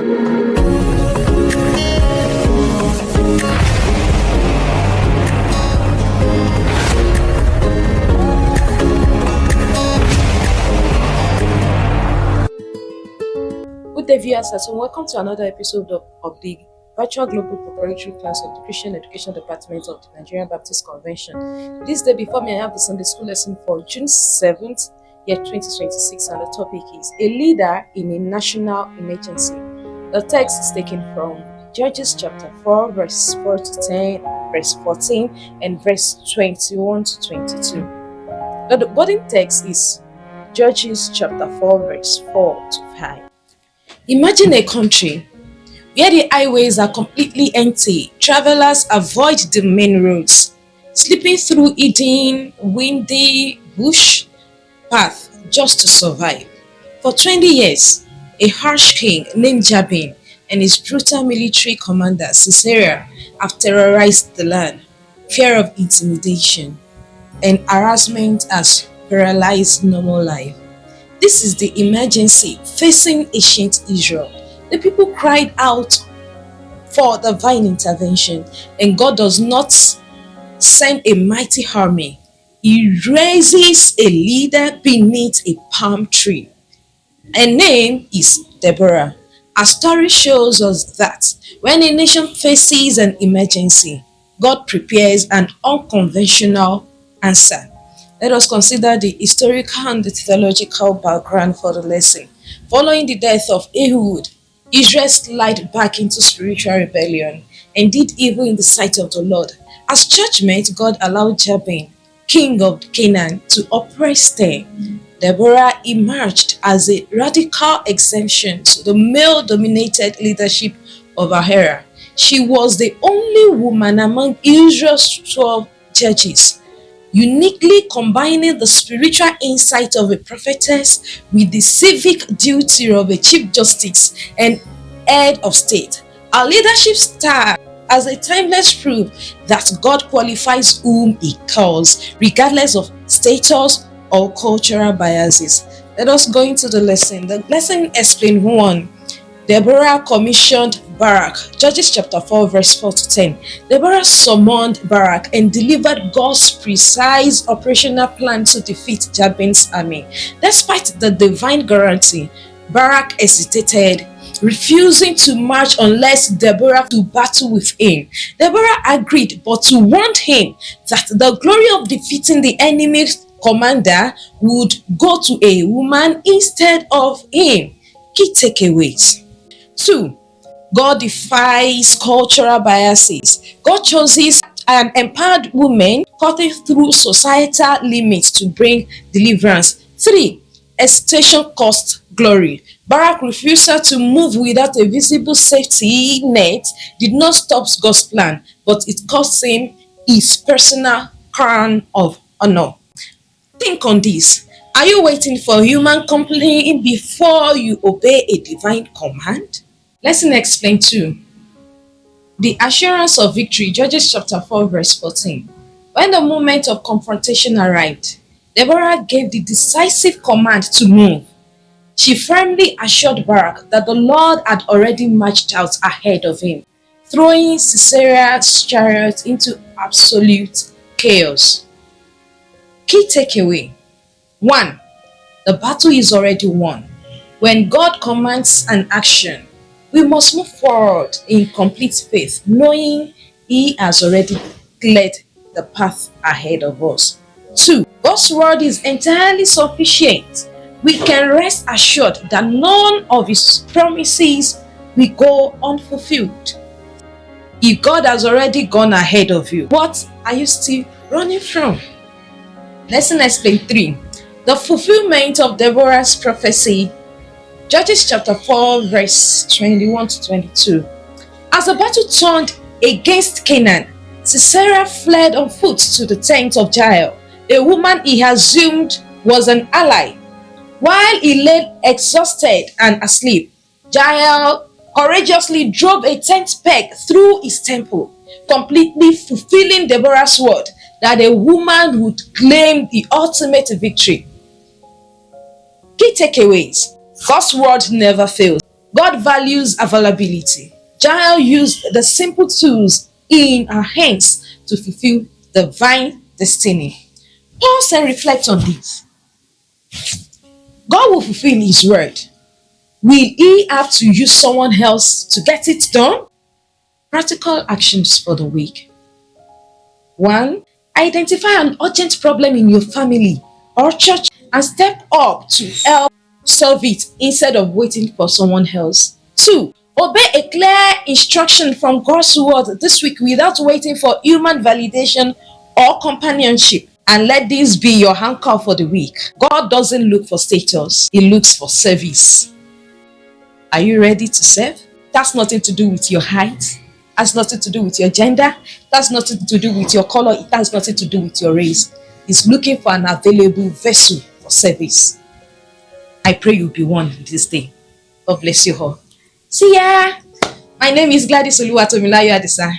Good day, viewers, and welcome to another episode of the Virtual Global Preparatory Class of the Christian Education Department of the Nigerian Baptist Convention. This day before me, I have the Sunday School lesson for June 7th, year 2026, and the topic is A Leader in a National Emergency. The text is taken from Judges chapter 4, verse 4 to 10, verse 14, and verse 21 to 22. The body text is Judges chapter 4, verse 4 to 5. Imagine a country where the highways are completely empty. Travelers avoid the main roads, slipping through hidden, windy bush path just to survive. For 20 years, a harsh king named Jabin and his brutal military commander Sisera have terrorized the land. Fear of intimidation and harassment has paralyzed normal life. This is the emergency facing ancient Israel. The people cried out for divine intervention, and God does not send a mighty army. He raises a leader beneath a palm tree. Her name is Deborah. Our story shows us that when a nation faces an emergency, God prepares an unconventional answer. Let us consider the historical and the theological background for the lesson. Following the death of Ehud, Israel slid back into spiritual rebellion and did evil in the sight of the Lord. As judgment, God allowed Jabin, king of Canaan, to oppress them. Deborah emerged as a radical exemption to the male-dominated leadership of her era. She was the only woman among Israel's 12 judges, uniquely combining the spiritual insight of a prophetess with the civic duty of a chief justice and head of state. Our leadership stands as a timeless proof that God qualifies whom He calls, regardless of status or cultural biases. Let us go into the lesson. The lesson explains 1. Deborah commissioned Barak. Judges chapter 4, verse 4 to 10. Deborah summoned Barak and delivered God's precise operational plan to defeat Jabin's army. Despite the divine guarantee, Barak hesitated, refusing to march unless Deborah to battle with him. Deborah agreed, but to warn him that the glory of defeating the enemy's commander would go to a woman instead of him. Key takeaways. 2. God defies cultural biases. God chooses an empowered woman cutting through societal limits to bring deliverance. 3. Hesitation cost glory. Barak's refusal to move without a visible safety net did not stop God's plan, but it cost him his personal crown of honor. Think on this. Are you waiting for human complaint before you obey a divine command? Lesson explained 2. The assurance of victory, Judges chapter 4, verse 14. When the moment of confrontation arrived, Deborah gave the decisive command to move. She firmly assured Barak that the Lord had already marched out ahead of him, throwing Sisera's chariot into absolute chaos. Key takeaway. 1. The battle is already won. When God commands an action, we must move forward in complete faith, knowing He has already cleared the path ahead of us. 2. God's word is entirely sufficient. We can rest assured that none of His promises will go unfulfilled. If God has already gone ahead of you, what are you still running from? Lesson explained 3. The fulfillment of Deborah's prophecy, Judges chapter 4, verse 21 to 22. As the battle turned against Canaan, Sisera fled on foot to the tent of Jael, a woman he assumed was an ally. While he lay exhausted and asleep, Jael courageously drove a tent peg through his temple, completely fulfilling Deborah's word that a woman would claim the ultimate victory. Key takeaways. God's word never fails. God values availability. Jael used the simple tools in her hands to fulfill divine destiny. Pause and reflect on this. God will fulfill his word. Will he have to use someone else to get it done? Practical actions for the week. 1. Identify an urgent problem in your family or church and step up to help solve it instead of waiting for someone else. 2. Obey a clear instruction from God's word this week without waiting for human validation or companionship. And let this be your anchor for the week. God doesn't look for status, he looks for service. Are you ready to serve? That's nothing to do with your height. Has nothing to do with your gender. That's nothing to do with your color. It has nothing to do with your race. He's looking for an available vessel for service. I pray you'll be one this day. God bless you all. See ya. My name is Gladys Oluwatomilayo Adisa.